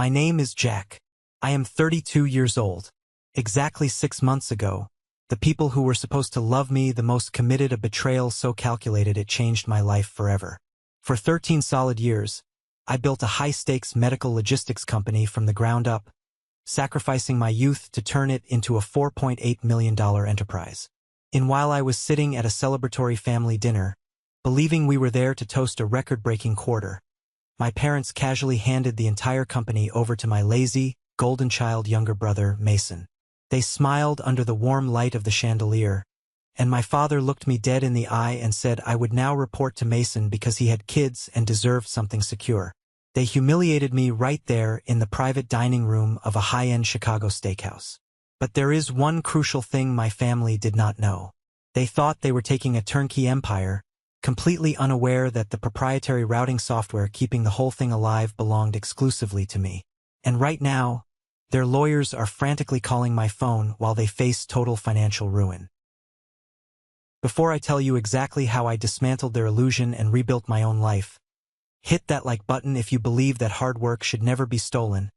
My name is Jack. I am 32 years old. Exactly 6 months ago, the people who were supposed to love me the most committed a betrayal so calculated it changed my life forever. For 13 solid years, I built a high-stakes medical logistics company from the ground up, sacrificing my youth to turn it into a $4.8 million enterprise. And while I was sitting at a celebratory family dinner, believing we were there to toast a record-breaking quarter, my parents casually handed the entire company over to my lazy, golden child younger brother, Mason. They smiled under the warm light of the chandelier, and my father looked me dead in the eye and said I would now report to Mason because he had kids and deserved something secure. They humiliated me right there in the private dining room of a high-end Chicago steakhouse. But there is one crucial thing my family did not know. They thought they were taking a turnkey empire, completely unaware that the proprietary routing software keeping the whole thing alive belonged exclusively to me. And right now, their lawyers are frantically calling my phone while they face total financial ruin. Before I tell you exactly how I dismantled their illusion and rebuilt my own life, hit that like button if you believe that hard work should never be stolen,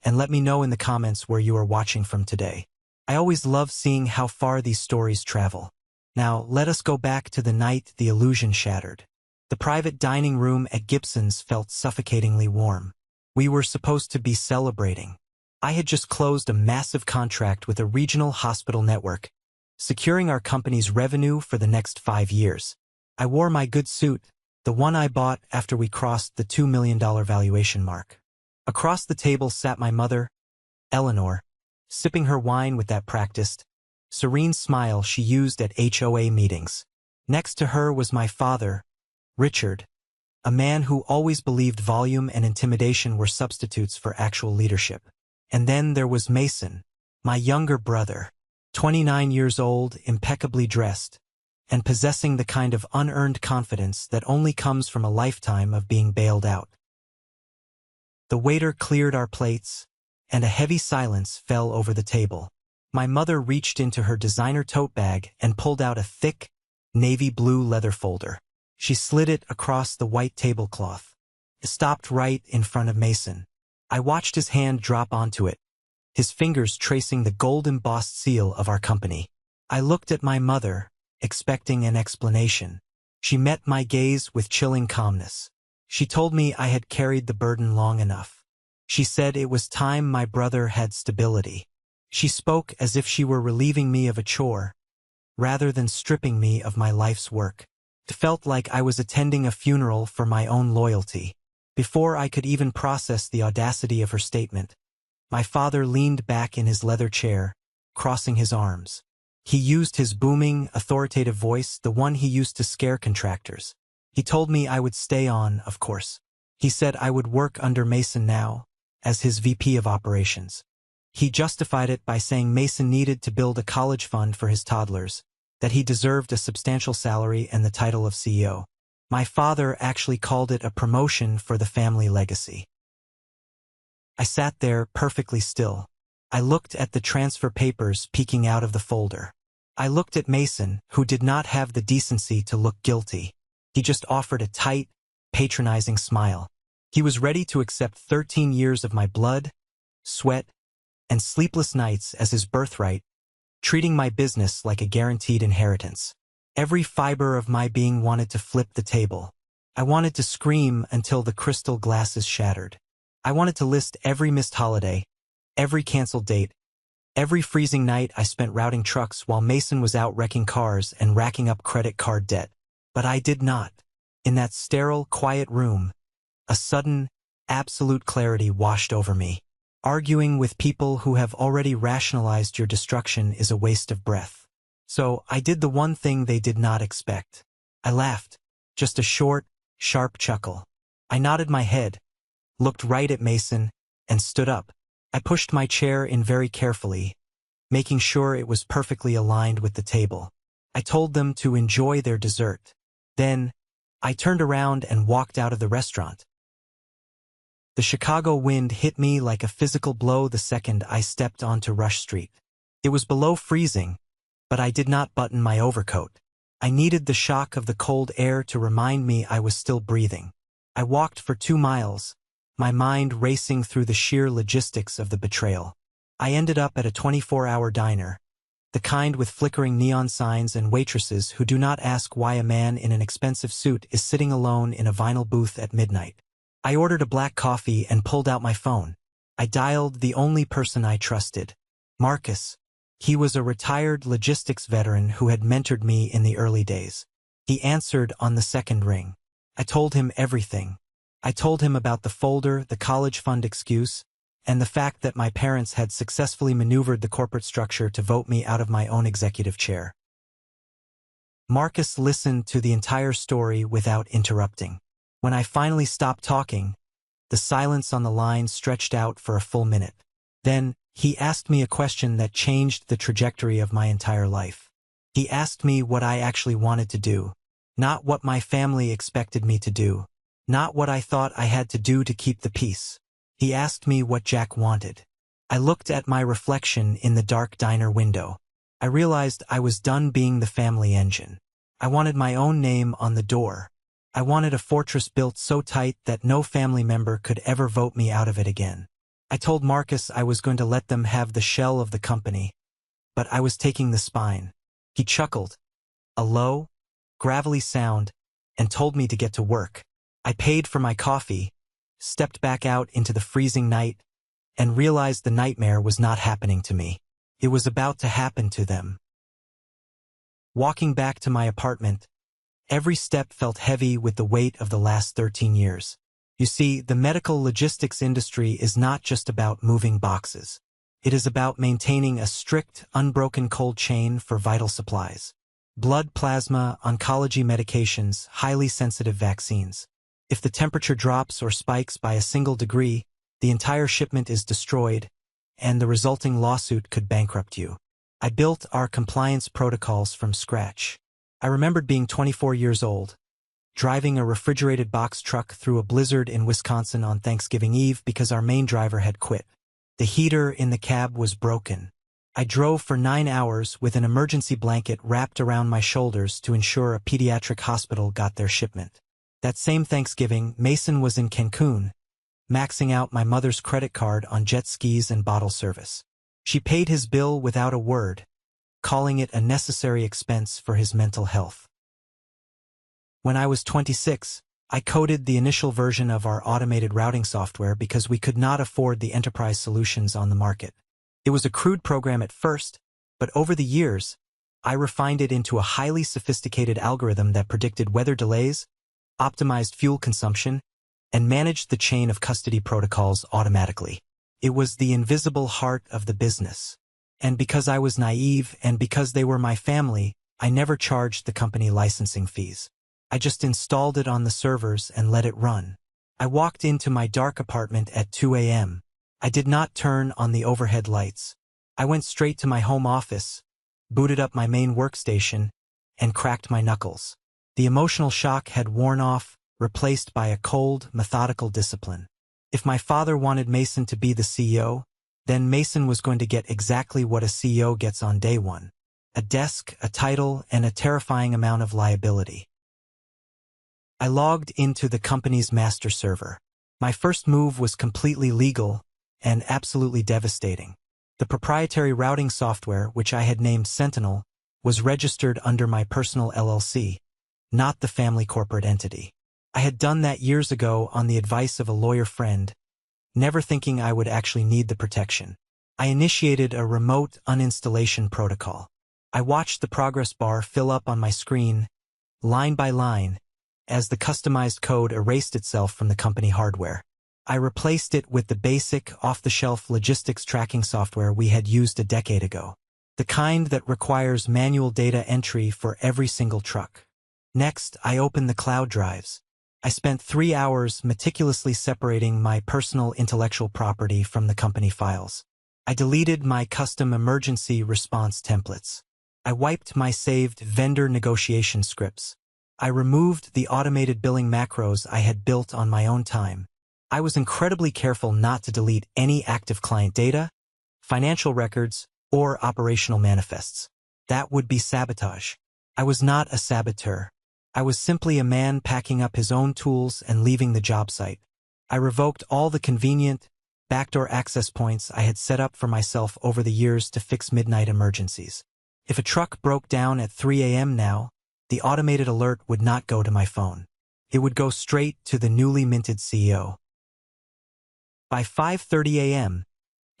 and let me know in the comments where you are watching from today. I always love seeing how far these stories travel. Now, let us go back to the night the illusion shattered. The private dining room at Gibson's felt suffocatingly warm. We were supposed to be celebrating. I had just closed a massive contract with a regional hospital network, securing our company's revenue for the next 5 years. I wore my good suit, the one I bought after we crossed the $2 million valuation mark. Across the table sat my mother, Eleanor, sipping her wine with that practiced, serene smile she used at HOA meetings. Next to her was my father, Richard, a man who always believed volume and intimidation were substitutes for actual leadership. And then there was Mason, my younger brother, 29 years old, impeccably dressed, and possessing the kind of unearned confidence that only comes from a lifetime of being bailed out. The waiter cleared our plates, and a heavy silence fell over the table. My mother reached into her designer tote bag and pulled out a thick, navy blue leather folder. She slid it across the white tablecloth. It stopped right in front of Mason. I watched his hand drop onto it, his fingers tracing the gold-embossed seal of our company. I looked at my mother, expecting an explanation. She met my gaze with chilling calmness. She told me I had carried the burden long enough. She said it was time my brother had stability. She spoke as if she were relieving me of a chore, rather than stripping me of my life's work. It felt like I was attending a funeral for my own loyalty. Before I could even process the audacity of her statement, my father leaned back in his leather chair, crossing his arms. He used his booming, authoritative voice, the one he used to scare contractors. He told me I would stay on, of course. He said I would work under Mason now, as his VP of operations. He justified it by saying Mason needed to build a college fund for his toddlers, that he deserved a substantial salary and the title of CEO. My father actually called it a promotion for the family legacy. I sat there perfectly still. I looked at the transfer papers peeking out of the folder. I looked at Mason, who did not have the decency to look guilty. He just offered a tight, patronizing smile. He was ready to accept 13 years of my blood, sweat, and sleepless nights as his birthright, treating my business like a guaranteed inheritance. Every fiber of my being wanted to flip the table. I wanted to scream until the crystal glasses shattered. I wanted to list every missed holiday, every canceled date, every freezing night I spent routing trucks while Mason was out wrecking cars and racking up credit card debt. But I did not. In that sterile, quiet room, a sudden, absolute clarity washed over me. Arguing with people who have already rationalized your destruction is a waste of breath. So I did the one thing they did not expect. I laughed, just a short, sharp chuckle. I nodded my head, looked right at Mason, and stood up. I pushed my chair in very carefully, making sure it was perfectly aligned with the table. I told them to enjoy their dessert. Then, I turned around and walked out of the restaurant. The Chicago wind hit me like a physical blow the second I stepped onto Rush Street. It was below freezing, but I did not button my overcoat. I needed the shock of the cold air to remind me I was still breathing. I walked for 2 miles, my mind racing through the sheer logistics of the betrayal. I ended up at a 24-hour diner, the kind with flickering neon signs and waitresses who do not ask why a man in an expensive suit is sitting alone in a vinyl booth at midnight. I ordered a black coffee and pulled out my phone. I dialed the only person I trusted, Marcus. He was a retired logistics veteran who had mentored me in the early days. He answered on the second ring. I told him everything. I told him about the folder, the college fund excuse, and the fact that my parents had successfully maneuvered the corporate structure to vote me out of my own executive chair. Marcus listened to the entire story without interrupting. When I finally stopped talking, the silence on the line stretched out for a full minute. Then, he asked me a question that changed the trajectory of my entire life. He asked me what I actually wanted to do, not what my family expected me to do, not what I thought I had to do to keep the peace. He asked me what Jack wanted. I looked at my reflection in the dark diner window. I realized I was done being the family engine. I wanted my own name on the door. I wanted a fortress built so tight that no family member could ever vote me out of it again. I told Marcus I was going to let them have the shell of the company, but I was taking the spine. He chuckled, a low, gravelly sound, and told me to get to work. I paid for my coffee, stepped back out into the freezing night, and realized the nightmare was not happening to me. It was about to happen to them. Walking back to my apartment, every step felt heavy with the weight of the last 13 years. You see, the medical logistics industry is not just about moving boxes. It is about maintaining a strict, unbroken cold chain for vital supplies. Blood plasma, oncology medications, highly sensitive vaccines. If the temperature drops or spikes by a single degree, the entire shipment is destroyed, and the resulting lawsuit could bankrupt you. I built our compliance protocols from scratch. I remembered being 24 years old, driving a refrigerated box truck through a blizzard in Wisconsin on Thanksgiving Eve because our main driver had quit. The heater in the cab was broken. I drove for 9 hours with an emergency blanket wrapped around my shoulders to ensure a pediatric hospital got their shipment. That same Thanksgiving, Mason was in Cancun, maxing out my mother's credit card on jet skis and bottle service. She paid his bill without a word, calling it a necessary expense for his mental health. When I was 26, I coded the initial version of our automated routing software because we could not afford the enterprise solutions on the market. It was a crude program at first, but over the years, I refined it into a highly sophisticated algorithm that predicted weather delays, optimized fuel consumption, and managed the chain of custody protocols automatically. It was the invisible heart of the business. And because I was naive and because they were my family, I never charged the company licensing fees. I just installed it on the servers and let it run. I walked into my dark apartment at 2 a.m. I did not turn on the overhead lights. I went straight to my home office, booted up my main workstation, and cracked my knuckles. The emotional shock had worn off, replaced by a cold, methodical discipline. If my father wanted Mason to be the CEO, then Mason was going to get exactly what a CEO gets on day one: a desk, a title, and a terrifying amount of liability. I logged into the company's master server. My first move was completely legal and absolutely devastating. The proprietary routing software, which I had named Sentinel, was registered under my personal LLC, not the family corporate entity. I had done that years ago on the advice of a lawyer friend, never thinking I would actually need the protection. I initiated a remote uninstallation protocol. I watched the progress bar fill up on my screen, line by line, as the customized code erased itself from the company hardware. I replaced it with the basic, off-the-shelf logistics tracking software we had used a decade ago, the kind that requires manual data entry for every single truck. Next, I opened the cloud drives. I spent 3 hours meticulously separating my personal intellectual property from the company files. I deleted my custom emergency response templates. I wiped my saved vendor negotiation scripts. I removed the automated billing macros I had built on my own time. I was incredibly careful not to delete any active client data, financial records, or operational manifests. That would be sabotage. I was not a saboteur. I was simply a man packing up his own tools and leaving the job site. I revoked all the convenient, backdoor access points I had set up for myself over the years to fix midnight emergencies. If a truck broke down at 3 a.m. now, the automated alert would not go to my phone. It would go straight to the newly minted CEO. By 5:30 a.m.,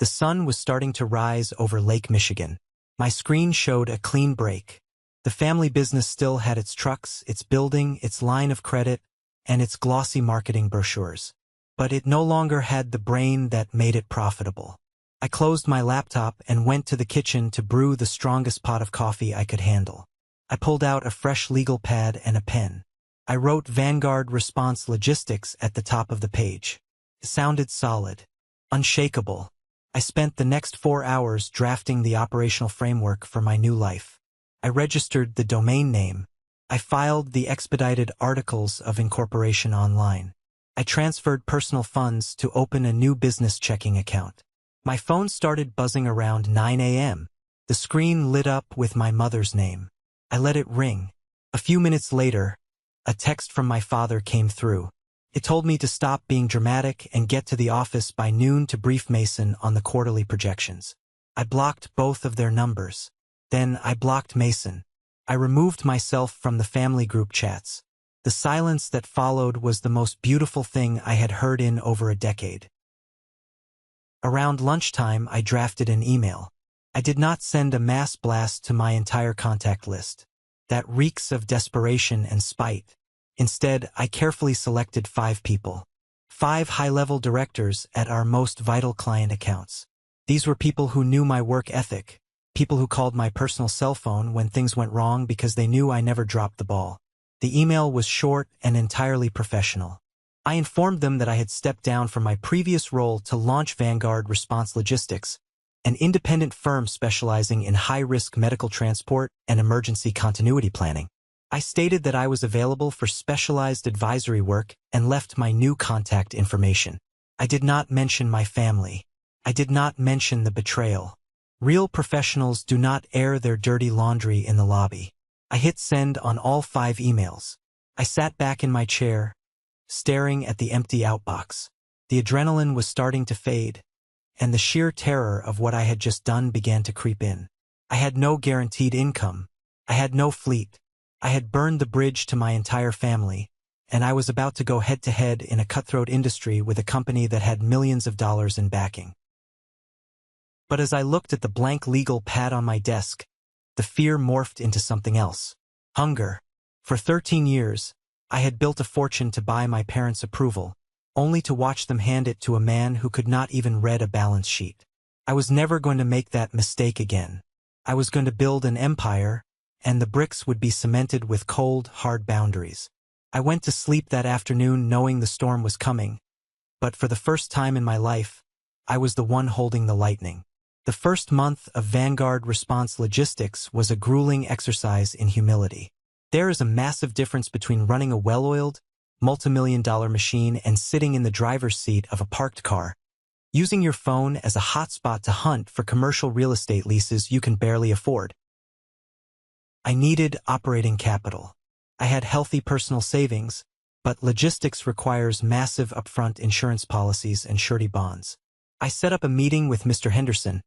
the sun was starting to rise over Lake Michigan. My screen showed a clean break. The family business still had its trucks, its building, its line of credit, and its glossy marketing brochures. But it no longer had the brain that made it profitable. I closed my laptop and went to the kitchen to brew the strongest pot of coffee I could handle. I pulled out a fresh legal pad and a pen. I wrote Vanguard Response Logistics at the top of the page. It sounded solid, unshakable. I spent the next 4 hours drafting the operational framework for my new life. I registered the domain name. I filed the expedited articles of incorporation online. I transferred personal funds to open a new business checking account. My phone started buzzing around 9 a.m. The screen lit up with my mother's name. I let it ring. A few minutes later, a text from my father came through. It told me to stop being dramatic and get to the office by noon to brief Mason on the quarterly projections. I blocked both of their numbers. Then I blocked Mason. I removed myself from the family group chats. The silence that followed was the most beautiful thing I had heard in over a decade. Around lunchtime, I drafted an email. I did not send a mass blast to my entire contact list. That reeks of desperation and spite. Instead, I carefully selected 5 people. 5 high-level directors at our most vital client accounts. These were people who knew my work ethic, people who called my personal cell phone when things went wrong because they knew I never dropped the ball. The email was short and entirely professional. I informed them that I had stepped down from my previous role to launch Vanguard Response Logistics, an independent firm specializing in high-risk medical transport and emergency continuity planning. I stated that I was available for specialized advisory work and left my new contact information. I did not mention my family. I did not mention the betrayal. Real professionals do not air their dirty laundry in the lobby. I hit send on all 5 emails. I sat back in my chair, staring at the empty outbox. The adrenaline was starting to fade, and the sheer terror of what I had just done began to creep in. I had no guaranteed income. I had no fleet. I had burned the bridge to my entire family, and I was about to go head-to-head in a cutthroat industry with a company that had millions of dollars in backing. But as I looked at the blank legal pad on my desk, the fear morphed into something else. Hunger. For 13 years, I had built a fortune to buy my parents' approval, only to watch them hand it to a man who could not even read a balance sheet. I was never going to make that mistake again. I was going to build an empire, and the bricks would be cemented with cold, hard boundaries. I went to sleep that afternoon knowing the storm was coming, but for the first time in my life, I was the one holding the lightning. The first month of Vanguard Response Logistics was a grueling exercise in humility. There is a massive difference between running a well-oiled, multi-million-dollar machine and sitting in the driver's seat of a parked car, using your phone as a hotspot to hunt for commercial real estate leases you can barely afford. I needed operating capital. I had healthy personal savings, but logistics requires massive upfront insurance policies and surety bonds. I set up a meeting with Mr. Henderson,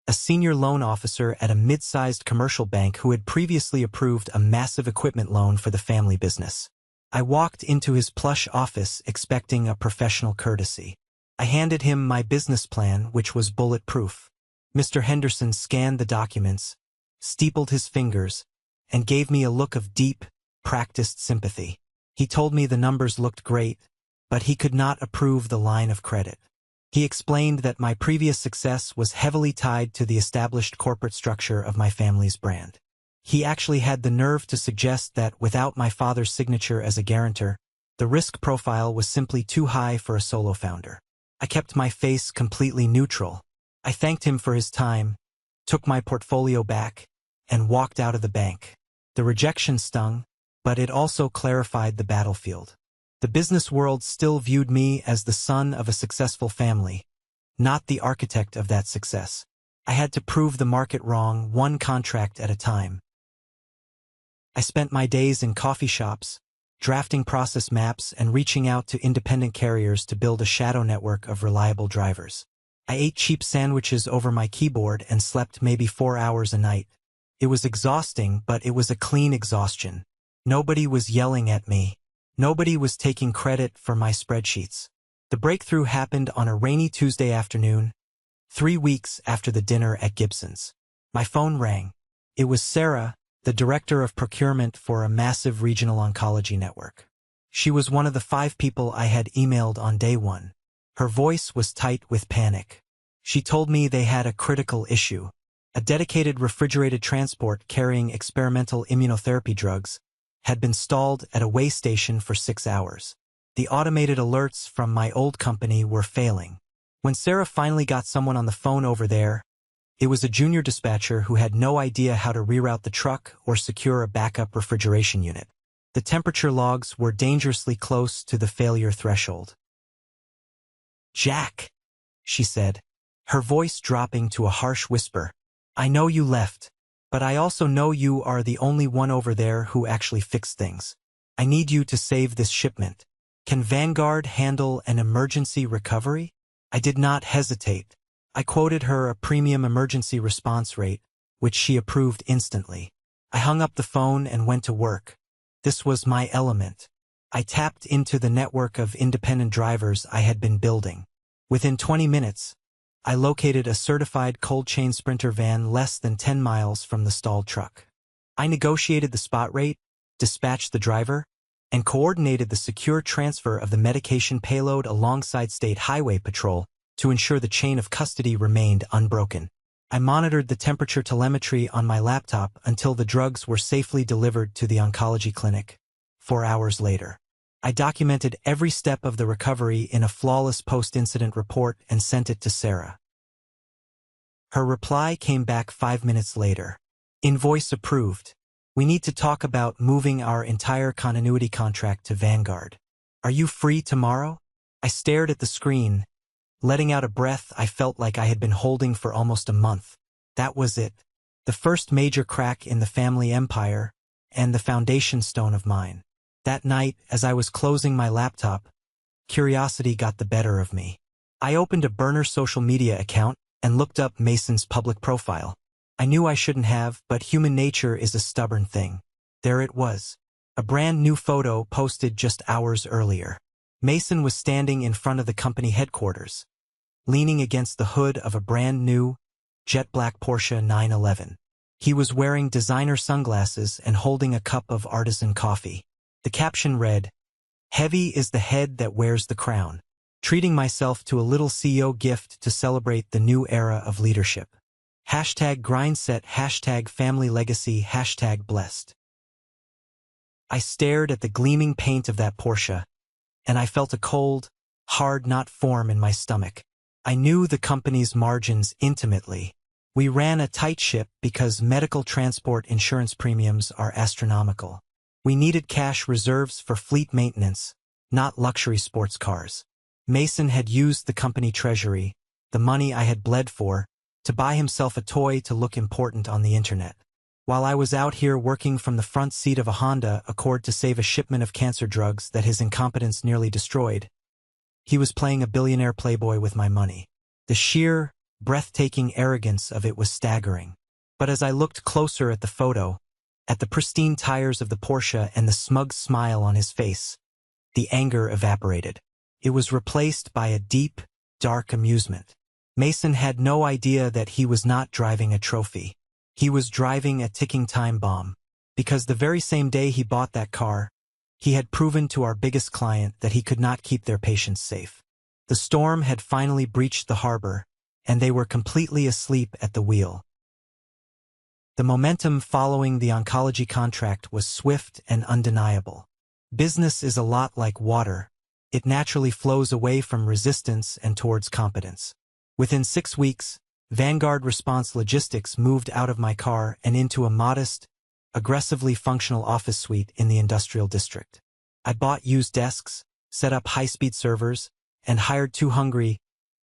a senior loan officer at a mid-sized commercial bank who had previously approved a massive equipment loan for the family business. I walked into his plush office expecting a professional courtesy. I handed him my business plan, which was bulletproof. Mr. Henderson scanned the documents, steepled his fingers, and gave me a look of deep, practiced sympathy. He told me the numbers looked great, but he could not approve the line of credit. He explained that my previous success was heavily tied to the established corporate structure of my family's brand. He actually had the nerve to suggest that without my father's signature as a guarantor, the risk profile was simply too high for a solo founder. I kept my face completely neutral. I thanked him for his time, took my portfolio back, and walked out of the bank. The rejection stung, but it also clarified the battlefield. The business world still viewed me as the son of a successful family, not the architect of that success. I had to prove the market wrong, one contract at a time. I spent my days in coffee shops, drafting process maps, and reaching out to independent carriers to build a shadow network of reliable drivers. I ate cheap sandwiches over my keyboard and slept maybe 4 hours a night. It was exhausting, but it was a clean exhaustion. Nobody was yelling at me. Nobody was taking credit for my spreadsheets. The breakthrough happened on a rainy Tuesday afternoon, 3 weeks after the dinner at Gibson's. My phone rang. It was Sarah, the director of procurement for a massive regional oncology network. She was one of the 5 people I had emailed on day 1. Her voice was tight with panic. She told me they had a critical issue. A dedicated refrigerated transport carrying experimental immunotherapy drugs had been stalled at a way station for 6 hours. The automated alerts from my old company were failing. When Sarah finally got someone on the phone over there, it was a junior dispatcher who had no idea how to reroute the truck or secure a backup refrigeration unit. The temperature logs were dangerously close to the failure threshold. "Jack," she said, her voice dropping to a harsh whisper, "I know you left, but I also know you are the only one over there who actually fixed things. I need you to save this shipment. Can Vanguard handle an emergency recovery?" I did not hesitate. I quoted her a premium emergency response rate, which she approved instantly. I hung up the phone and went to work. This was my element. I tapped into the network of independent drivers I had been building. Within 20 minutes, I located a certified cold chain Sprinter van less than 10 miles from the stalled truck. I negotiated the spot rate, dispatched the driver, and coordinated the secure transfer of the medication payload alongside State Highway Patrol to ensure the chain of custody remained unbroken. I monitored the temperature telemetry on my laptop until the drugs were safely delivered to the oncology clinic. 4 hours later, I documented every step of the recovery in a flawless post-incident report and sent it to Sarah. Her reply came back 5 minutes later. "Invoice approved. We need to talk about moving our entire continuity contract to Vanguard. Are you free tomorrow?" I stared at the screen, letting out a breath I felt like I had been holding for almost a month. That was it. The first major crack in the family empire, and the foundation stone of mine. That night, as I was closing my laptop, curiosity got the better of me. I opened a burner social media account and looked up Mason's public profile. I knew I shouldn't have, but human nature is a stubborn thing. There it was. A brand new photo posted just hours earlier. Mason was standing in front of the company headquarters, leaning against the hood of a brand new, jet black Porsche 911. He was wearing designer sunglasses and holding a cup of artisan coffee. The caption read, "Heavy is the head that wears the crown. Treating myself to a little CEO gift to celebrate the new era of leadership. #grindset, #family legacy, #blessed." I stared at the gleaming paint of that Porsche, and I felt a cold, hard knot form in my stomach. I knew the company's margins intimately. We ran a tight ship because medical transport insurance premiums are astronomical. We needed cash reserves for fleet maintenance, not luxury sports cars. Mason had used the company treasury, the money I had bled for, to buy himself a toy to look important on the internet. While I was out here working from the front seat of a Honda Accord to save a shipment of cancer drugs that his incompetence nearly destroyed, he was playing a billionaire playboy with my money. The sheer, breathtaking arrogance of it was staggering. But as I looked closer at the photo, at the pristine tires of the Porsche and the smug smile on his face, the anger evaporated. It was replaced by a deep, dark amusement. Mason had no idea that he was not driving a trophy. He was driving a ticking time bomb, because the very same day he bought that car, he had proven to our biggest client that he could not keep their patients safe. The storm had finally breached the harbor, and they were completely asleep at the wheel. The momentum following the oncology contract was swift and undeniable. Business is a lot like water. It naturally flows away from resistance and towards competence. Within 6 weeks, Vanguard Response Logistics moved out of my car and into a modest, aggressively functional office suite in the industrial district. I bought used desks, set up high-speed servers, and hired 2 hungry,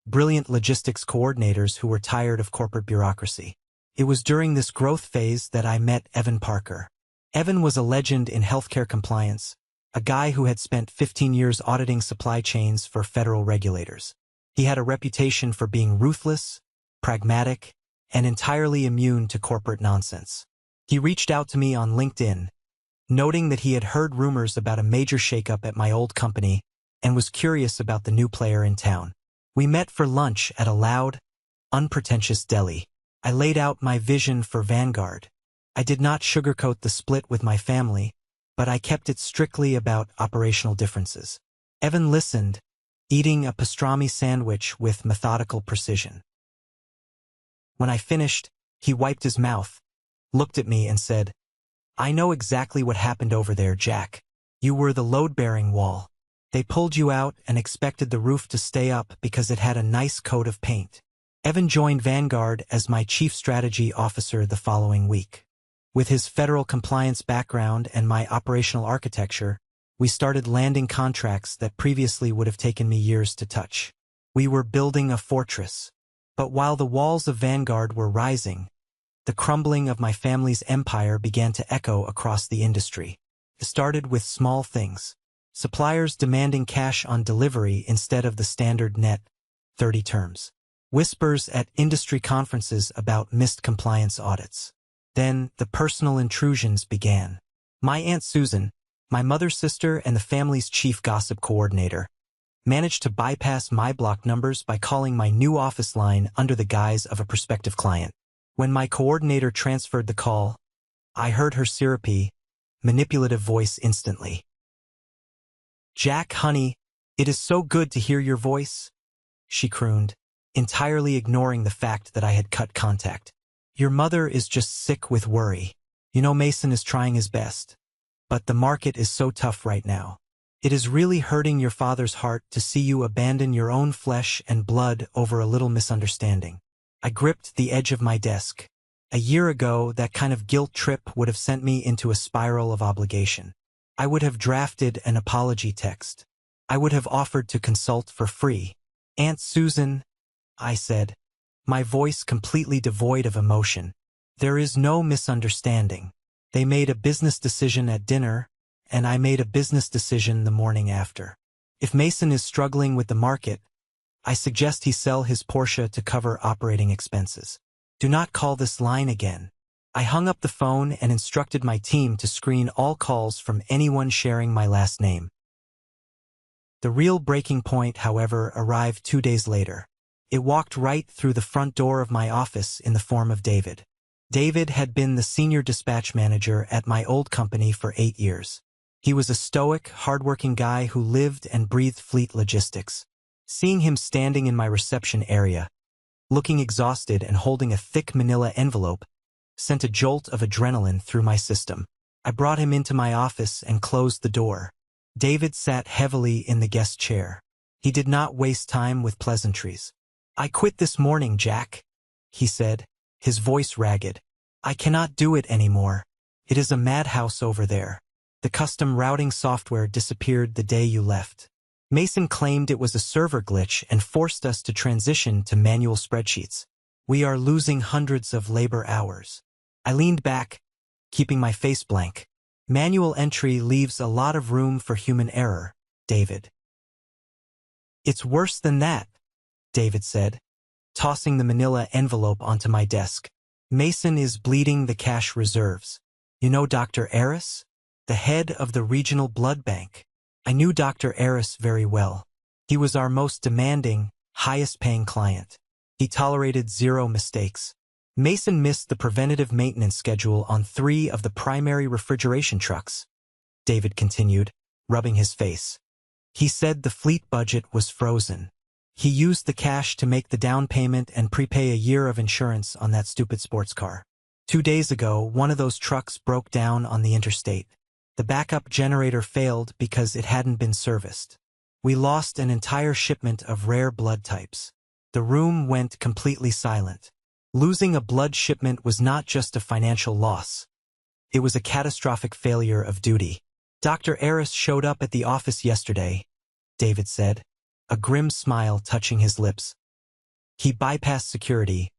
brilliant logistics coordinators who were tired of corporate bureaucracy. It was during this growth phase that I met Evan Parker. Evan was a legend in healthcare compliance, a guy who had spent 15 years auditing supply chains for federal regulators. He had a reputation for being ruthless, pragmatic, and entirely immune to corporate nonsense. He reached out to me on LinkedIn, noting that he had heard rumors about a major shakeup at my old company and was curious about the new player in town. We met for lunch at a loud, unpretentious deli. I laid out my vision for Vanguard. I did not sugarcoat the split with my family, but I kept it strictly about operational differences. Evan listened, eating a pastrami sandwich with methodical precision. When I finished, he wiped his mouth, looked at me and said, "I know exactly what happened over there, Jack. You were the load-bearing wall. They pulled you out and expected the roof to stay up because it had a nice coat of paint." Evan joined Vanguard as my chief strategy officer the following week. With his federal compliance background and my operational architecture, we started landing contracts that previously would have taken me years to touch. We were building a fortress. But while the walls of Vanguard were rising, the crumbling of my family's empire began to echo across the industry. It started with small things. Suppliers demanding cash on delivery instead of the standard net 30 terms. Whispers at industry conferences about missed compliance audits. Then the personal intrusions began. My Aunt Susan, my mother's sister and the family's chief gossip coordinator, managed to bypass my block numbers by calling my new office line under the guise of a prospective client. When my coordinator transferred the call, I heard her syrupy, manipulative voice instantly. "Jack, honey, it is so good to hear your voice," she crooned, entirely ignoring the fact that I had cut contact. "Your mother is just sick with worry. You know Mason is trying his best. But the market is so tough right now. It is really hurting your father's heart to see you abandon your own flesh and blood over a little misunderstanding." I gripped the edge of my desk. A year ago, that kind of guilt trip would have sent me into a spiral of obligation. I would have drafted an apology text. I would have offered to consult for free. "Aunt Susan," I said, my voice completely devoid of emotion, "there is no misunderstanding. They made a business decision at dinner, and I made a business decision the morning after. If Mason is struggling with the market, I suggest he sell his Porsche to cover operating expenses. Do not call this line again." I hung up the phone and instructed my team to screen all calls from anyone sharing my last name. The real breaking point, however, arrived 2 days later. It walked right through the front door of my office in the form of David. David had been the senior dispatch manager at my old company for 8 years. He was a stoic, hardworking guy who lived and breathed fleet logistics. Seeing him standing in my reception area, looking exhausted and holding a thick manila envelope, sent a jolt of adrenaline through my system. I brought him into my office and closed the door. David sat heavily in the guest chair. He did not waste time with pleasantries. "I quit this morning, Jack," he said, his voice ragged. "I cannot do it anymore. It is a madhouse over there. The custom routing software disappeared the day you left. Mason claimed it was a server glitch and forced us to transition to manual spreadsheets. We are losing hundreds of labor hours." I leaned back, keeping my face blank. "Manual entry leaves a lot of room for human error, David." "It's worse than that," David said, tossing the manila envelope onto my desk. "Mason is bleeding the cash reserves. You know Dr. Aris, the head of the regional blood bank?" I knew Dr. Aris very well. He was our most demanding, highest-paying client. He tolerated 0 mistakes. Mason missed the preventative maintenance schedule on 3 of the primary refrigeration trucks, David continued, rubbing his face. He said the fleet budget was frozen. He used the cash to make the down payment and prepay a year of insurance on that stupid sports car. 2 days ago, one of those trucks broke down on the interstate. The backup generator failed because it hadn't been serviced. We lost an entire shipment of rare blood types. The room went completely silent. Losing a blood shipment was not just a financial loss. It was a catastrophic failure of duty. "Dr. Aris showed up at the office yesterday," David said, a grim smile touching his lips. "He bypassed security,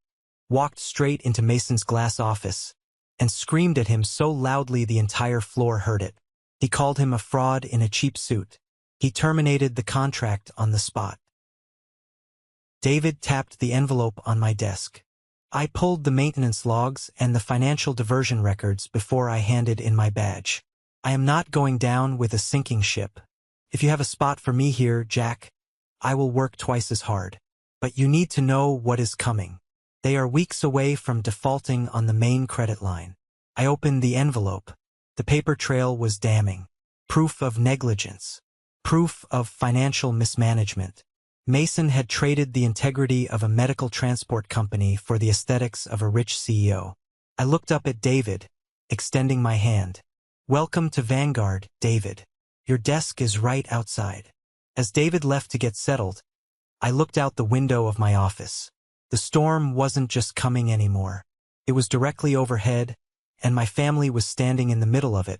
walked straight into Mason's glass office, and screamed at him so loudly the entire floor heard it. He called him a fraud in a cheap suit. He terminated the contract on the spot. David tapped the envelope on my desk. I pulled the maintenance logs and the financial diversion records before I handed in my badge. I am not going down with a sinking ship. If you have a spot for me here, Jack, I will work twice as hard. But you need to know what is coming. They are weeks away from defaulting on the main credit line. I opened the envelope. The paper trail was damning. Proof of negligence. Proof of financial mismanagement. Mason had traded the integrity of a medical transport company for the aesthetics of a rich CEO. I looked up at David, extending my hand. Welcome to Vanguard, David. Your desk is right outside. As David left to get settled, I looked out the window of my office. The storm wasn't just coming anymore. It was directly overhead, and my family was standing in the middle of it,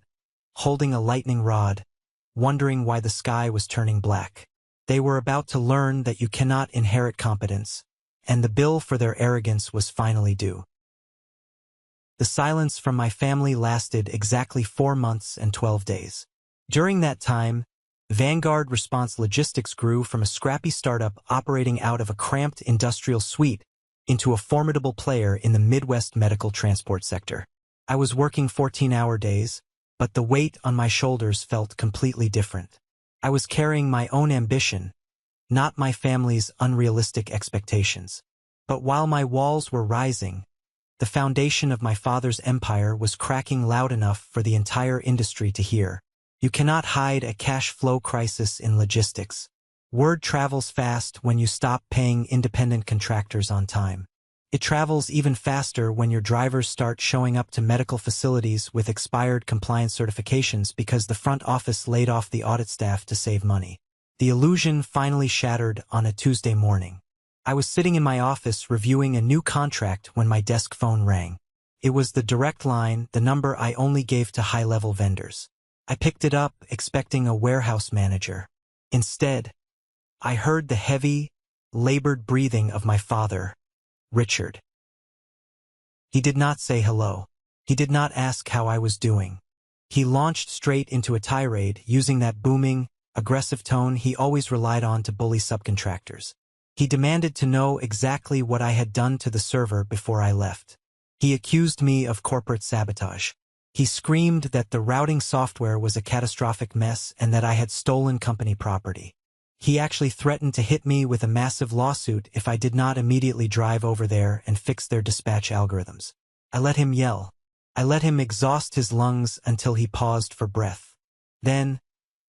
holding a lightning rod, wondering why the sky was turning black. They were about to learn that you cannot inherit competence, and the bill for their arrogance was finally due. The silence from my family lasted exactly 4 months and 12 days. During that time, Vanguard Response Logistics grew from a scrappy startup operating out of a cramped industrial suite into a formidable player in the Midwest medical transport sector. I was working 14-hour days, but the weight on my shoulders felt completely different. I was carrying my own ambition, not my family's unrealistic expectations. But while my walls were rising, the foundation of my father's empire was cracking loud enough for the entire industry to hear. You cannot hide a cash flow crisis in logistics. Word travels fast when you stop paying independent contractors on time. It travels even faster when your drivers start showing up to medical facilities with expired compliance certifications because the front office laid off the audit staff to save money. The illusion finally shattered on a Tuesday morning. I was sitting in my office reviewing a new contract when my desk phone rang. It was the direct line, the number I only gave to high-level vendors. I picked it up, expecting a warehouse manager. Instead, I heard the heavy, labored breathing of my father, Richard. He did not say hello. He did not ask how I was doing. He launched straight into a tirade, using that booming, aggressive tone he always relied on to bully subcontractors. He demanded to know exactly what I had done to the server before I left. He accused me of corporate sabotage. He screamed that the routing software was a catastrophic mess and that I had stolen company property. He actually threatened to hit me with a massive lawsuit if I did not immediately drive over there and fix their dispatch algorithms. I let him yell. I let him exhaust his lungs until he paused for breath. Then,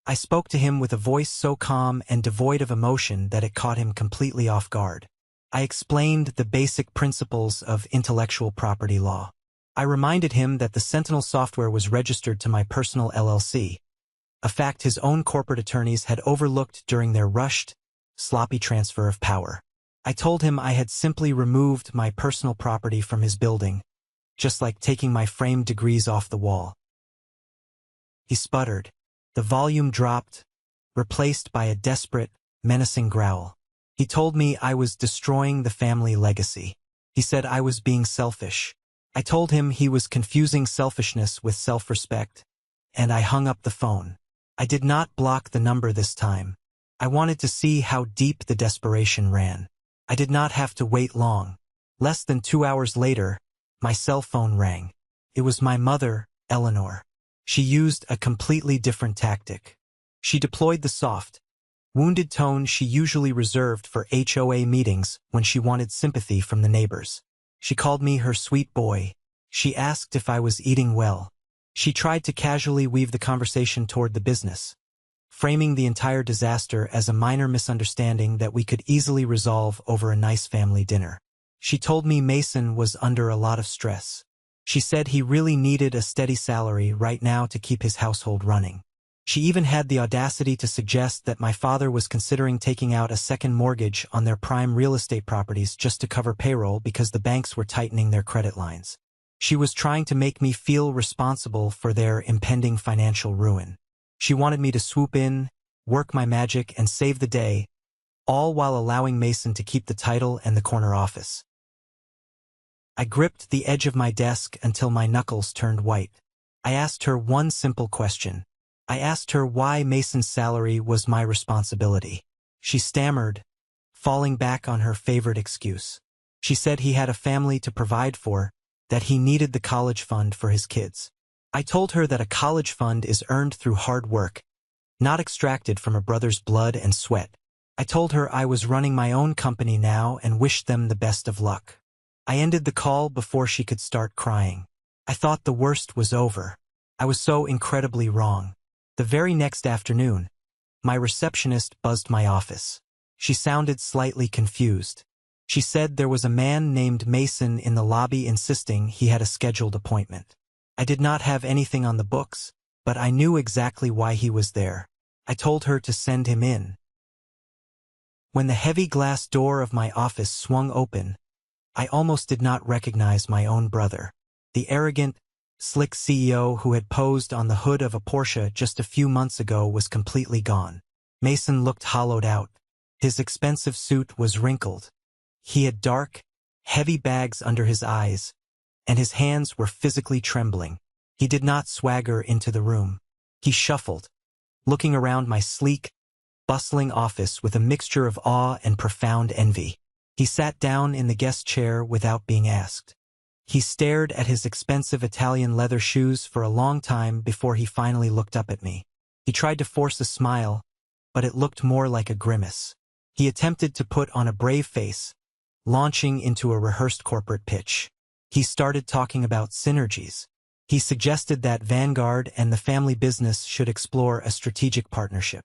I spoke to him with a voice so calm and devoid of emotion that it caught him completely off guard. I explained the basic principles of intellectual property law. I reminded him that the Sentinel software was registered to my personal LLC, a fact his own corporate attorneys had overlooked during their rushed, sloppy transfer of power. I told him I had simply removed my personal property from his building, just like taking my framed degrees off the wall. He sputtered. The volume dropped, replaced by a desperate, menacing growl. He told me I was destroying the family legacy. He said I was being selfish. I told him he was confusing selfishness with self-respect, and I hung up the phone. I did not block the number this time. I wanted to see how deep the desperation ran. I did not have to wait long. Less than 2 hours later, my cell phone rang. It was my mother, Eleanor. She used a completely different tactic. She deployed the soft, wounded tone she usually reserved for HOA meetings when she wanted sympathy from the neighbors. She called me her sweet boy. She asked if I was eating well. She tried to casually weave the conversation toward the business, framing the entire disaster as a minor misunderstanding that we could easily resolve over a nice family dinner. She told me Mason was under a lot of stress. She said he really needed a steady salary right now to keep his household running. She even had the audacity to suggest that my father was considering taking out a second mortgage on their prime real estate properties just to cover payroll because the banks were tightening their credit lines. She was trying to make me feel responsible for their impending financial ruin. She wanted me to swoop in, work my magic, and save the day, all while allowing Mason to keep the title and the corner office. I gripped the edge of my desk until my knuckles turned white. I asked her one simple question. I asked her why Mason's salary was my responsibility. She stammered, falling back on her favorite excuse. She said he had a family to provide for, that he needed the college fund for his kids. I told her that a college fund is earned through hard work, not extracted from a brother's blood and sweat. I told her I was running my own company now and wished them the best of luck. I ended the call before she could start crying. I thought the worst was over. I was so incredibly wrong. The very next afternoon, my receptionist buzzed my office. She sounded slightly confused. She said there was a man named Mason in the lobby insisting he had a scheduled appointment. I did not have anything on the books, but I knew exactly why he was there. I told her to send him in. When the heavy glass door of my office swung open, I almost did not recognize my own brother. The arrogant, slick CEO who had posed on the hood of a Porsche just a few months ago was completely gone. Mason looked hollowed out. His expensive suit was wrinkled. He had dark, heavy bags under his eyes, and his hands were physically trembling. He did not swagger into the room. He shuffled, looking around my sleek, bustling office with a mixture of awe and profound envy. He sat down in the guest chair without being asked. He stared at his expensive Italian leather shoes for a long time before he finally looked up at me. He tried to force a smile, but it looked more like a grimace. He attempted to put on a brave face, launching into a rehearsed corporate pitch. He started talking about synergies. He suggested that Vanguard and the family business should explore a strategic partnership.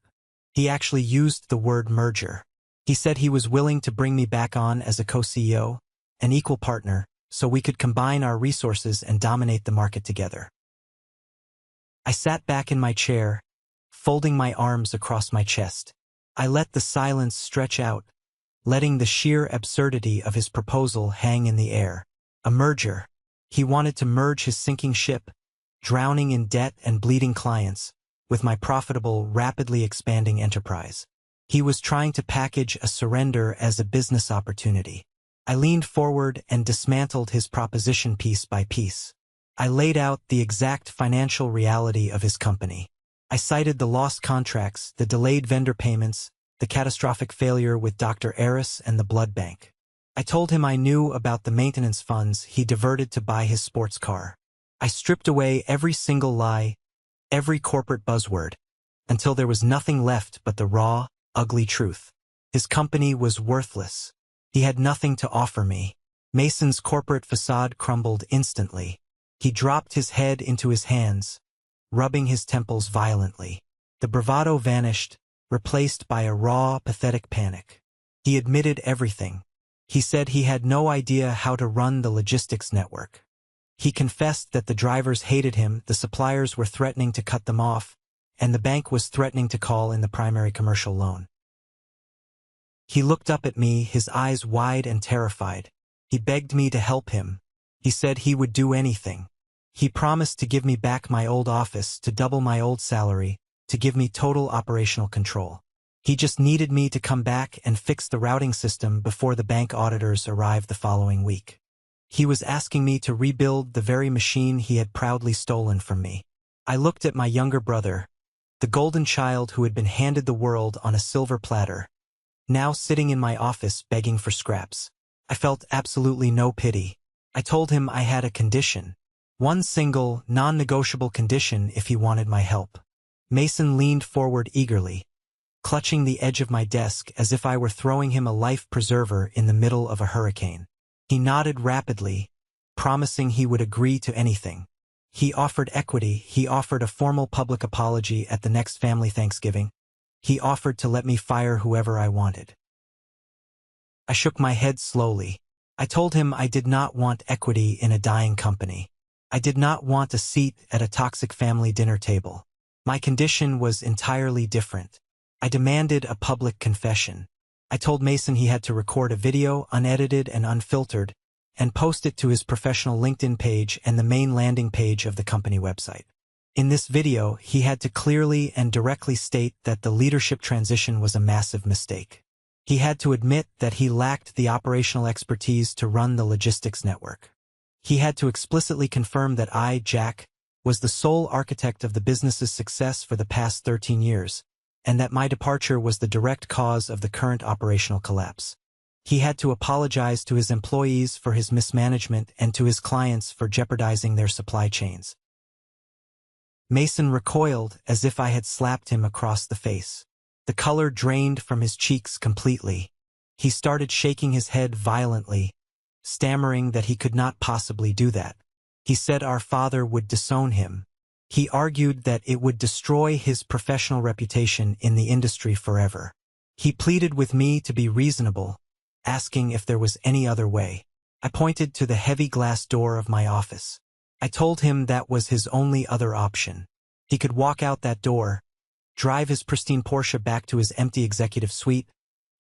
He actually used the word merger. He said he was willing to bring me back on as a co-CEO, an equal partner, so we could combine our resources and dominate the market together. I sat back in my chair, folding my arms across my chest. I let the silence stretch out, letting the sheer absurdity of his proposal hang in the air. A merger. He wanted to merge his sinking ship, drowning in debt and bleeding clients, with my profitable, rapidly expanding enterprise. He was trying to package a surrender as a business opportunity. I leaned forward and dismantled his proposition piece by piece. I laid out the exact financial reality of his company. I cited the lost contracts, the delayed vendor payments, the catastrophic failure with Dr. Eris and the blood bank. I told him I knew about the maintenance funds he diverted to buy his sports car. I stripped away every single lie, every corporate buzzword, until there was nothing left but the raw, ugly truth. His company was worthless. He had nothing to offer me. Mason's corporate facade crumbled instantly. He dropped his head into his hands, rubbing his temples violently. The bravado vanished, replaced by a raw, pathetic panic. He admitted everything. He said he had no idea how to run the logistics network. He confessed that the drivers hated him, the suppliers were threatening to cut them off, and the bank was threatening to call in the primary commercial loan. He looked up at me, his eyes wide and terrified. He begged me to help him. He said he would do anything. He promised to give me back my old office, to double my old salary, to give me total operational control. He just needed me to come back and fix the routing system before the bank auditors arrived the following week. He was asking me to rebuild the very machine he had proudly stolen from me. I looked at my younger brother, the golden child who had been handed the world on a silver platter, now sitting in my office begging for scraps. I felt absolutely no pity. I told him I had a condition. One single, non-negotiable condition if he wanted my help. Mason leaned forward eagerly, clutching the edge of my desk as if I were throwing him a life preserver in the middle of a hurricane. He nodded rapidly, promising he would agree to anything. He offered equity, he offered a formal public apology at the next family Thanksgiving. He offered to let me fire whoever I wanted. I shook my head slowly. I told him I did not want equity in a dying company. I did not want a seat at a toxic family dinner table. My condition was entirely different. I demanded a public confession. I told Mason he had to record a video, unedited and unfiltered, and post it to his professional LinkedIn page and the main landing page of the company website. In this video, he had to clearly and directly state that the leadership transition was a massive mistake. He had to admit that he lacked the operational expertise to run the logistics network. He had to explicitly confirm that I, Jack, was the sole architect of the business's success for the past 13 years, and that my departure was the direct cause of the current operational collapse. He had to apologize to his employees for his mismanagement and to his clients for jeopardizing their supply chains. Mason recoiled as if I had slapped him across the face. The color drained from his cheeks completely. He started shaking his head violently, stammering that he could not possibly do that. He said our father would disown him. He argued that it would destroy his professional reputation in the industry forever. He pleaded with me to be reasonable, asking if there was any other way. I pointed to the heavy glass door of my office. I told him that was his only other option. He could walk out that door, drive his pristine Porsche back to his empty executive suite,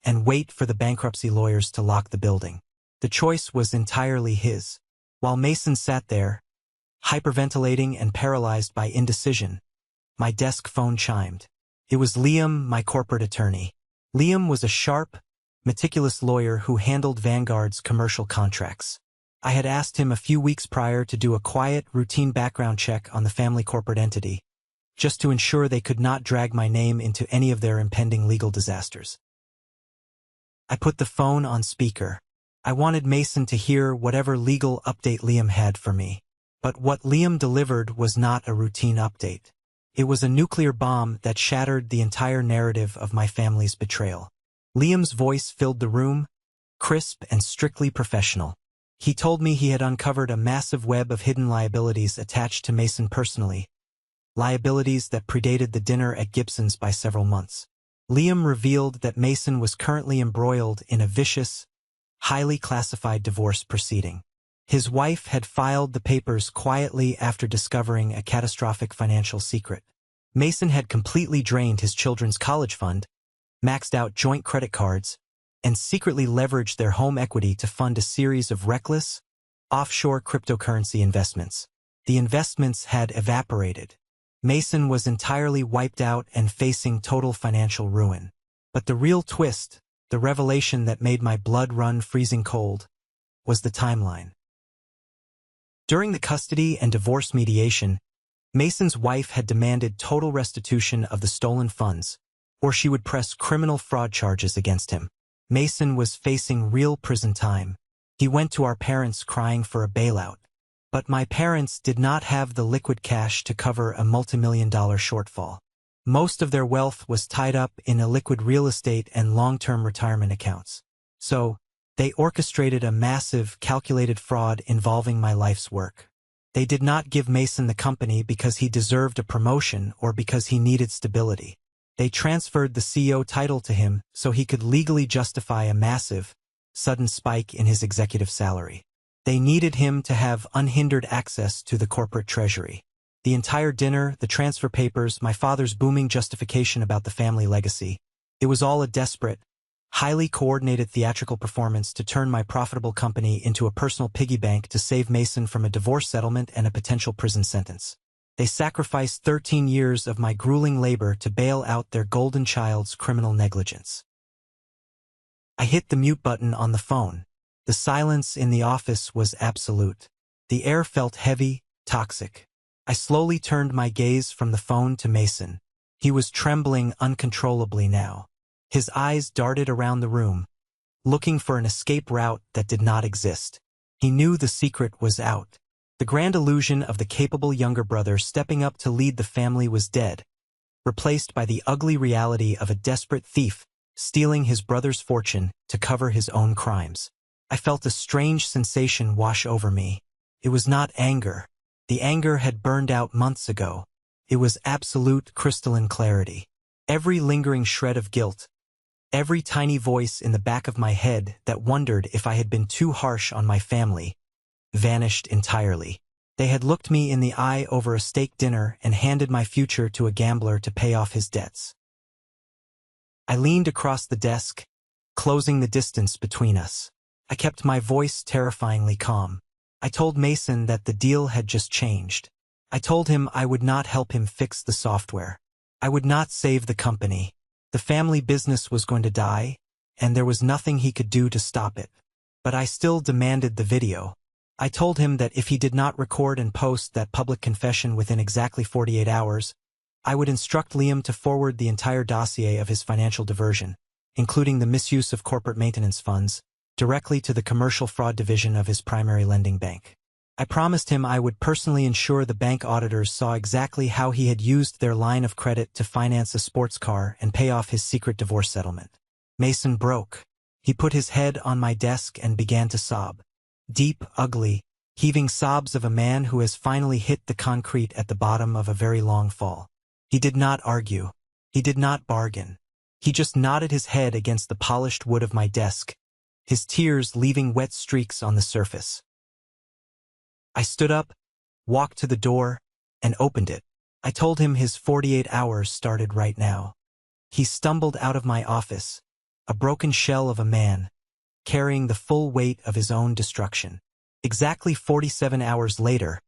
and wait for the bankruptcy lawyers to lock the building. The choice was entirely his. While Mason sat there, hyperventilating and paralyzed by indecision, my desk phone chimed. It was Liam, my corporate attorney. Liam was a sharp, meticulous lawyer who handled Vanguard's commercial contracts. I had asked him a few weeks prior to do a quiet, routine background check on the family corporate entity, just to ensure they could not drag my name into any of their impending legal disasters. I put the phone on speaker. I wanted Mason to hear whatever legal update Liam had for me. But what Liam delivered was not a routine update. It was a nuclear bomb that shattered the entire narrative of my family's betrayal. Liam's voice filled the room, crisp and strictly professional. He told me he had uncovered a massive web of hidden liabilities attached to Mason personally, liabilities that predated the dinner at Gibson's by several months. Liam revealed that Mason was currently embroiled in a vicious, highly classified divorce proceeding. His wife had filed the papers quietly after discovering a catastrophic financial secret. Mason had completely drained his children's college fund, maxed out joint credit cards, and secretly leveraged their home equity to fund a series of reckless, offshore cryptocurrency investments. The investments had evaporated. Mason was entirely wiped out and facing total financial ruin. But the real twist, the revelation that made my blood run freezing cold, was the timeline. During the custody and divorce mediation, Mason's wife had demanded total restitution of the stolen funds, or she would press criminal fraud charges against him. Mason was facing real prison time. He went to our parents crying for a bailout. But my parents did not have the liquid cash to cover a multimillion-dollar shortfall. Most of their wealth was tied up in illiquid real estate and long-term retirement accounts. So, they orchestrated a massive, calculated fraud involving my life's work. They did not give Mason the company because he deserved a promotion or because he needed stability. They transferred the CEO title to him so he could legally justify a massive, sudden spike in his executive salary. They needed him to have unhindered access to the corporate treasury. The entire dinner, the transfer papers, my father's booming justification about the family legacy. It was all a desperate, highly coordinated theatrical performance to turn my profitable company into a personal piggy bank to save Mason from a divorce settlement and a potential prison sentence. They sacrificed 13 years of my grueling labor to bail out their golden child's criminal negligence. I hit the mute button on the phone. The silence in the office was absolute. The air felt heavy, toxic. I slowly turned my gaze from the phone to Mason. He was trembling uncontrollably now. His eyes darted around the room, looking for an escape route that did not exist. He knew the secret was out. The grand illusion of the capable younger brother stepping up to lead the family was dead, replaced by the ugly reality of a desperate thief stealing his brother's fortune to cover his own crimes. I felt a strange sensation wash over me. It was not anger. The anger had burned out months ago. It was absolute crystalline clarity. Every lingering shred of guilt, every tiny voice in the back of my head that wondered if I had been too harsh on my family, vanished entirely. They had looked me in the eye over a steak dinner and handed my future to a gambler to pay off his debts. I leaned across the desk, closing the distance between us. I kept my voice terrifyingly calm. I told Mason that the deal had just changed. I told him I would not help him fix the software. I would not save the company. The family business was going to die, and there was nothing he could do to stop it. But I still demanded the video. I told him that if he did not record and post that public confession within exactly 48 hours, I would instruct Liam to forward the entire dossier of his financial diversion, including the misuse of corporate maintenance funds, directly to the commercial fraud division of his primary lending bank. I promised him I would personally ensure the bank auditors saw exactly how he had used their line of credit to finance a sports car and pay off his secret divorce settlement. Mason broke. He put his head on my desk and began to sob. Deep, ugly, heaving sobs of a man who has finally hit the concrete at the bottom of a very long fall. He did not argue. He did not bargain. He just nodded his head against the polished wood of my desk, his tears leaving wet streaks on the surface. I stood up, walked to the door, and opened it. I told him his 48 hours started right now. He stumbled out of my office, a broken shell of a man, carrying the full weight of his own destruction. Exactly 47 hours later,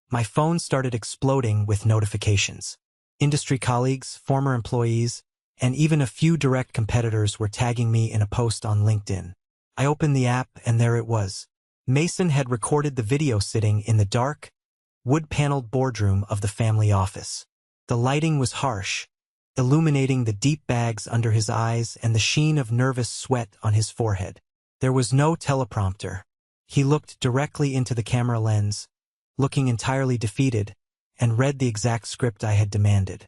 my phone started exploding with notifications. Industry colleagues, former employees, and even a few direct competitors were tagging me in a post on LinkedIn. I opened the app and there it was. Mason had recorded the video sitting in the dark, wood-paneled boardroom of the family office. The lighting was harsh, illuminating the deep bags under his eyes and the sheen of nervous sweat on his forehead. There was no teleprompter. He looked directly into the camera lens, looking entirely defeated, and read the exact script I had demanded.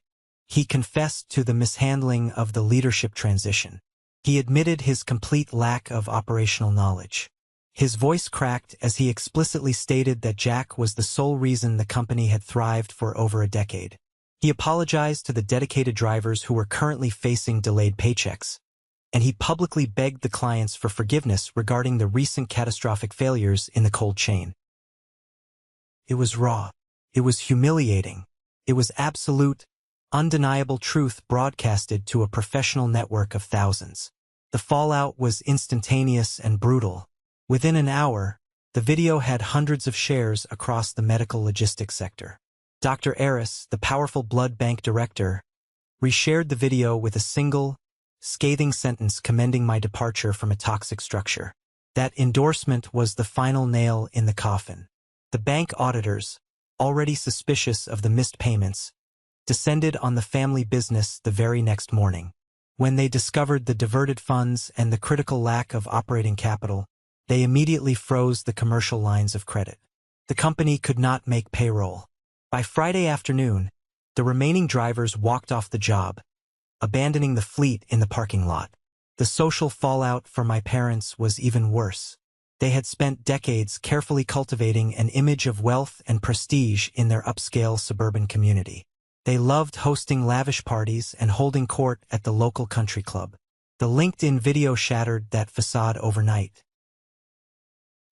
He confessed to the mishandling of the leadership transition. He admitted his complete lack of operational knowledge. His voice cracked as he explicitly stated that Jack was the sole reason the company had thrived for over a decade. He apologized to the dedicated drivers who were currently facing delayed paychecks, and he publicly begged the clients for forgiveness regarding the recent catastrophic failures in the cold chain. It was raw. It was humiliating. It was absolute, undeniable truth broadcasted to a professional network of thousands. The fallout was instantaneous and brutal. Within an hour, the video had hundreds of shares across the medical logistics sector. Dr. Aris, the powerful blood bank director, reshared the video with a single, scathing sentence commending my departure from a toxic structure. That endorsement was the final nail in the coffin. The bank auditors, already suspicious of the missed payments, descended on the family business the very next morning. When they discovered the diverted funds and the critical lack of operating capital, they immediately froze the commercial lines of credit. The company could not make payroll. By Friday afternoon, the remaining drivers walked off the job, abandoning the fleet in the parking lot. The social fallout for my parents was even worse. They had spent decades carefully cultivating an image of wealth and prestige in their upscale suburban community. They loved hosting lavish parties and holding court at the local country club. The LinkedIn video shattered that facade overnight.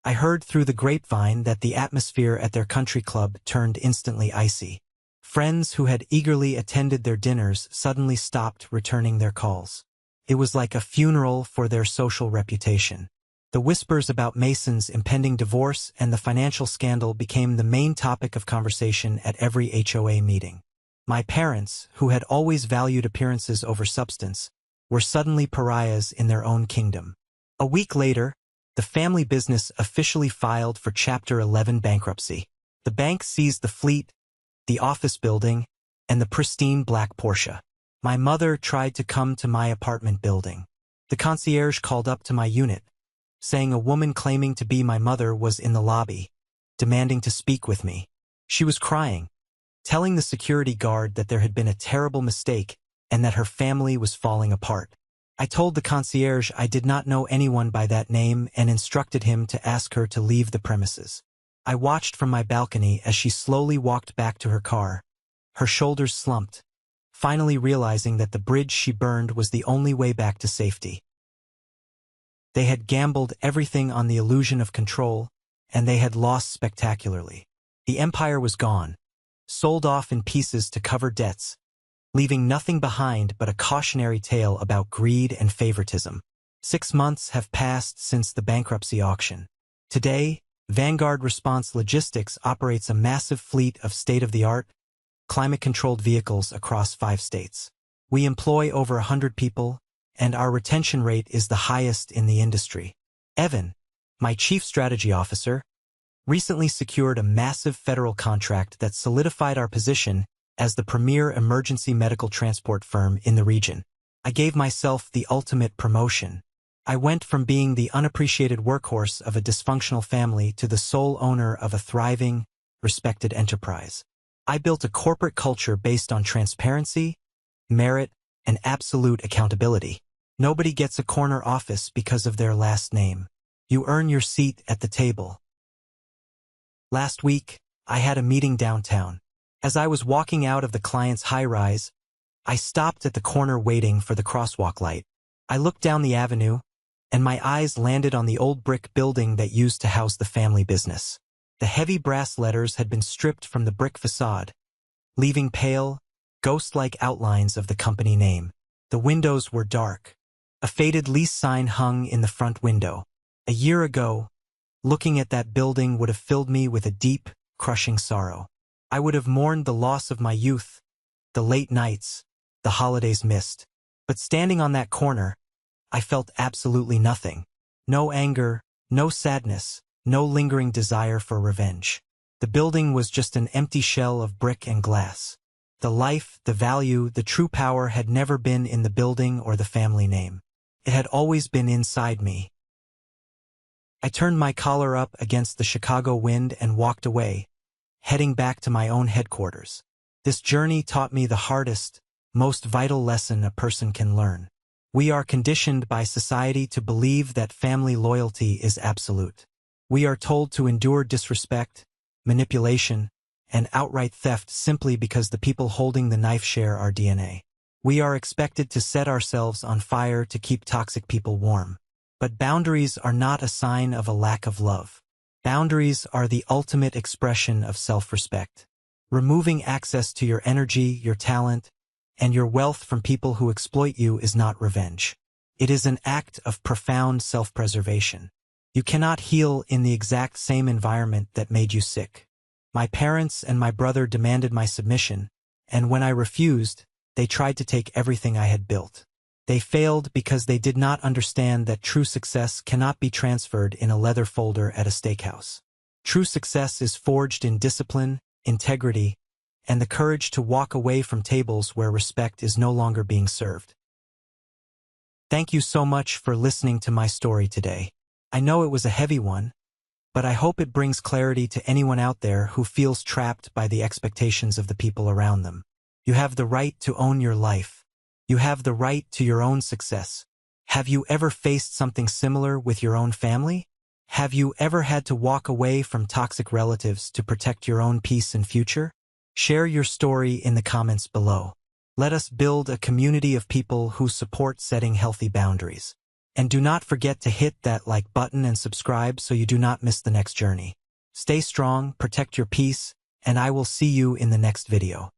I heard through the grapevine that the atmosphere at their country club turned instantly icy. Friends who had eagerly attended their dinners suddenly stopped returning their calls. It was like a funeral for their social reputation. The whispers about Mason's impending divorce and the financial scandal became the main topic of conversation at every HOA meeting. My parents, who had always valued appearances over substance, were suddenly pariahs in their own kingdom. A week later, the family business officially filed for Chapter 11 bankruptcy. The bank seized the fleet, the office building, and the pristine black Porsche. My mother tried to come to my apartment building. The concierge called up to my unit, saying a woman claiming to be my mother was in the lobby, demanding to speak with me. She was crying, telling the security guard that there had been a terrible mistake and that her family was falling apart. I told the concierge I did not know anyone by that name and instructed him to ask her to leave the premises. I watched from my balcony as she slowly walked back to her car, her shoulders slumped, finally realizing that the bridge she burned was the only way back to safety. They had gambled everything on the illusion of control, and they had lost spectacularly. The empire was gone, sold off in pieces to cover debts, leaving nothing behind but a cautionary tale about greed and favoritism. 6 months have passed since the bankruptcy auction. Today, Vanguard Response Logistics operates a massive fleet of state-of-the-art, climate-controlled vehicles across 5 states. We employ over 100 people, and our retention rate is the highest in the industry. Evan, my chief strategy officer, recently secured a massive federal contract that solidified our position as the premier emergency medical transport firm in the region. I gave myself the ultimate promotion. I went from being the unappreciated workhorse of a dysfunctional family to the sole owner of a thriving, respected enterprise. I built a corporate culture based on transparency, merit, and absolute accountability. Nobody gets a corner office because of their last name. You earn your seat at the table. Last week, I had a meeting downtown. As I was walking out of the client's high-rise, I stopped at the corner waiting for the crosswalk light. I looked down the avenue, and my eyes landed on the old brick building that used to house the family business. The heavy brass letters had been stripped from the brick facade, leaving pale, ghost-like outlines of the company name. The windows were dark. A faded lease sign hung in the front window. A year ago, looking at that building would have filled me with a deep, crushing sorrow. I would have mourned the loss of my youth, the late nights, the holidays missed. But standing on that corner, I felt absolutely nothing. No anger, no sadness, no lingering desire for revenge. The building was just an empty shell of brick and glass. The life, the value, the true power had never been in the building or the family name. It had always been inside me. I turned my collar up against the Chicago wind and walked away, heading back to my own headquarters. This journey taught me the hardest, most vital lesson a person can learn. We are conditioned by society to believe that family loyalty is absolute. We are told to endure disrespect, manipulation, and outright theft simply because the people holding the knife share our DNA. We are expected to set ourselves on fire to keep toxic people warm. But boundaries are not a sign of a lack of love. Boundaries are the ultimate expression of self-respect. Removing access to your energy, your talent, and your wealth from people who exploit you is not revenge. It is an act of profound self-preservation. You cannot heal in the exact same environment that made you sick. My parents and my brother demanded my submission, and when I refused, they tried to take everything I had built. They failed because they did not understand that true success cannot be transferred in a leather folder at a steakhouse. True success is forged in discipline, integrity, and the courage to walk away from tables where respect is no longer being served. Thank you so much for listening to my story today. I know it was a heavy one, but I hope it brings clarity to anyone out there who feels trapped by the expectations of the people around them. You have the right to own your life. You have the right to your own success. Have you ever faced something similar with your own family? Have you ever had to walk away from toxic relatives to protect your own peace and future? Share your story in the comments below. Let us build a community of people who support setting healthy boundaries. And do not forget to hit that like button and subscribe so you do not miss the next journey. Stay strong, protect your peace, and I will see you in the next video.